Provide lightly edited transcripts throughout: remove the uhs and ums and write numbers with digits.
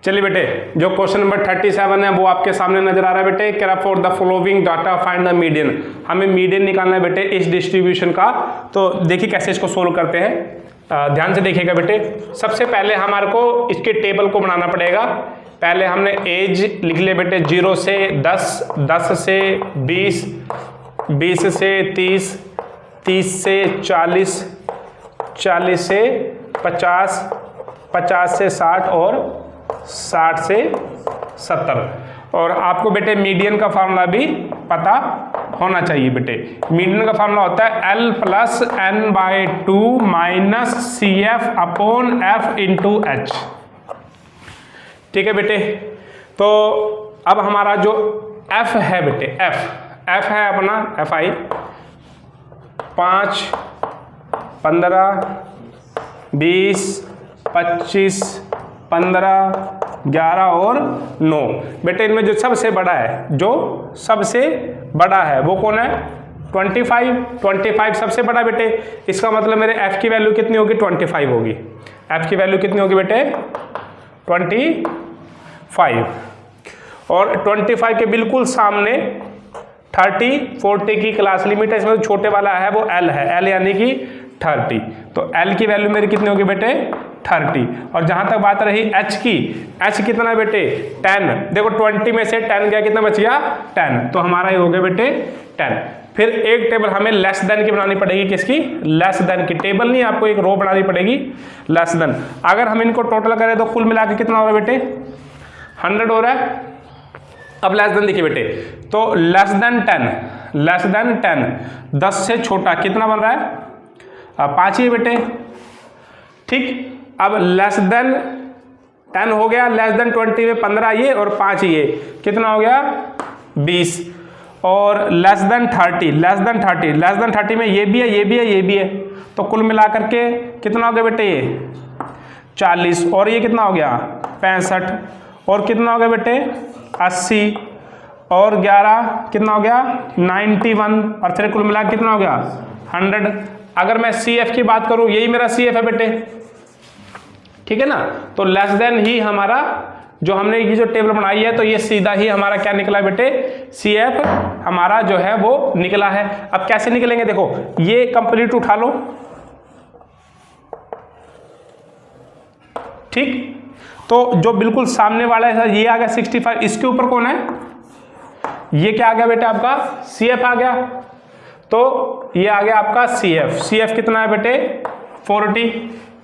चलिए बेटे, जो क्वेश्चन नंबर 37 है वो आपके सामने नजर आ रहा है बेटे। कह रहा for the following data find the median. हमें मीडियन निकालना है बेटे इस डिस्ट्रीब्यूशन का। तो देखिए कैसे इसको सोल्व करते हैं, ध्यान से देखिएगा बेटे। सबसे पहले हमारे को इसके टेबल को बनाना पड़ेगा। पहले हमने एज लिख लिया बेटे 0 से 10, 10 से 20, 20 से 30, 30 से 40, 40 से 50, 50 से 60 और 60 से 70। और आपको बेटे मीडियन का फार्मूला भी पता होना चाहिए बेटे। मीडियन का फार्मूला होता है L plus n/2 minus CF upon F into H। ठीक है बेटे, तो अब हमारा जो F है बेटे, F है अपना FI 5, 15, 20, 25, 15, 11 और 9। बेटे इनमें जो सबसे बड़ा है, जो सबसे बड़ा है वो कौन है? 25 सबसे बड़ा बेटे। इसका मतलब मेरे f की वैल्यू कितनी होगी? 25 होगी। f की वैल्यू कितनी होगी बेटे? 25। और 25 के बिल्कुल सामने 30, 40 की क्लास लिमिट है। इसमें जो छोटे वाला है वो L है, L यानी कि 30। तो L की वैल्यू मेरी कितनी होगी बेटे? 30। और जहां तक बात रही H की, H कितना है बेटे? 10। देखो 20 में से 10 गया, कितना बच गया? 10। तो हमारा ये हो गया बेटे 10। फिर एक टेबल हमें लेस देन की बनानी पड़ेगी। किसकी? लेस देन की। टेबल नहीं, आपको एक रो बनानी पड़ेगी लेस देन। अगर हम इनको टोटल करें तो कुल मिला के कितना हो रहा है बेटे? 100 हो रहा है। अब लेस देन देखिए बेटे, तो लेस देन 10, 10 से छोटा कितना बन रहा है? 5 ही बेटे। ठीक, अब लेस देन 10 हो गया, लेस देन 20 में 15 ये और 5 ये, कितना हो गया? 20। और लेस देन 30 में ये भी है, ये भी है, ये भी है। तो कुल मिलाकर के कितना हो गया बेटे? ये 40। और ये कितना हो गया? 65। और कितना हो गया बेटे? 80। और 11 कितना हो गया? 91। और फिर कुल मिला के कितना हो गया? 100। अगर मैं CF की बात करूं, यही मेरा CF है बेटे, ठीक है ना। तो लेस देन ही हमारा, जो हमने ये जो टेबल बनाई है, तो ये सीधा ही हमारा क्या निकला बेटे? CF हमारा जो है वो निकला है। अब कैसे निकलेंगे देखो, ये कंप्लीट उठा लो, ठीक। तो जो बिल्कुल सामने वाला है ये आ गया 65। इसके ऊपर कौन है? ये क्या आ गया बेटे? आपका CF आ गया। तो ये आ गया आपका CF कितना है बेटे? 40।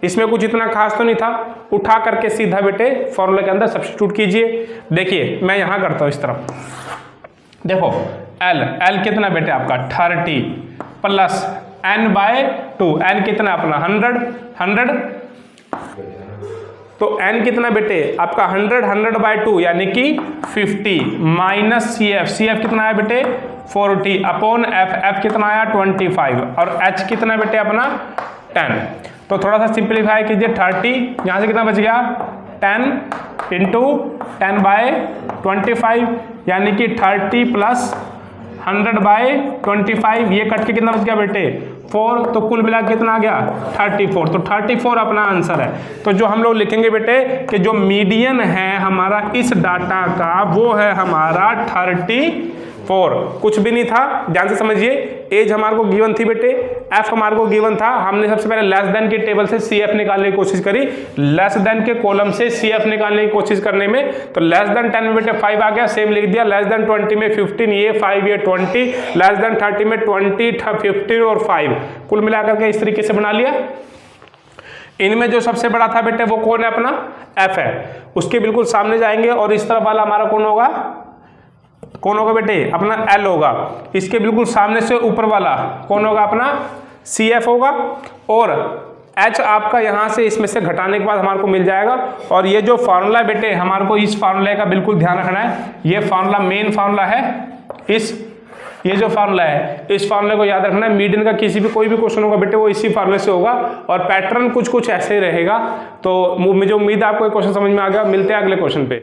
इसमें कुछ इतना खास तो नहीं था, उठा करके सीधा बेटे फॉर्मूले के अंदर सब्स्टिट्यूट कीजिए। देखिए मैं यहां करता हूं इस तरफ, देखो L कितना बेटे आपका? 30 प्लस n/2, n कितना अपना? 100। तो n कितना बेटे आपका? 100/2 यानी कि 50 माइनस CF कितना है बेटे? 40 अपॉन F कितना आया? 25। और H कितना बेटे अपना? 10। तो थोड़ा सा सिंप्लीफाई कीजिए। 30 यहाँ से कितना बच गया? 10 इंटू 10/25 यानी कि 30 प्लस 100/25। ये कट के कितना बच गया बेटे? 4। तो कुल मिला कितना आ गया? 34। तो 34 अपना आंसर है। तो जो हम लोग लिखेंगे बेटे कि जो मीडियन है हमारा इस डाटा का, वो है हमारा 34। कुछ भी नहीं था, ध्यान से समझिए। एज हमारे को गिवन थी बेटे, F हमारे को गिवन था। हमने सबसे पहले लेस देन के टेबल से CF निकालने की कोशिश करी, लेस देन के कॉलम से CF निकालने की कोशिश करने में, तो लेस देन 10 में बेटे 5 आ गया, सेम लिख दिया। लेस देन 20 में 15, ये 5 ये 20। लेस देन 30 में 20, 15 और 5, कुल मिलाकर के इस तरीके से बना लिया। इनमें जो सबसे बड़ा था बेटे वो कौन है? अपना F है। उसके बिल्कुल सामने जाएंगे और इस तरफ वाला हमारा कौन होगा? कौन होगा बेटे? अपना L होगा। इसके बिल्कुल सामने से ऊपर वाला कौन होगा? अपना CF होगा। और H आपका यहाँ से इसमें से घटाने के बाद हमारे को मिल जाएगा। और ये जो फार्मूला बेटे, हमारे को इस फार्मूले का बिल्कुल ध्यान रखना है। ये फार्मूला मेन फार्मूला है। ये जो फार्मूला है, इस फार्मूले को याद रखना है। मीडियन का किसी भी कोई भी क्वेश्चन होगा बेटे वो इसी फार्मूले से होगा। और पैटर्न कुछ ऐसे ही रहेगा। तो मुझे उम्मीद है आपको ये क्वेश्चन समझ में आ गया। मिलते हैं अगले क्वेश्चन पे।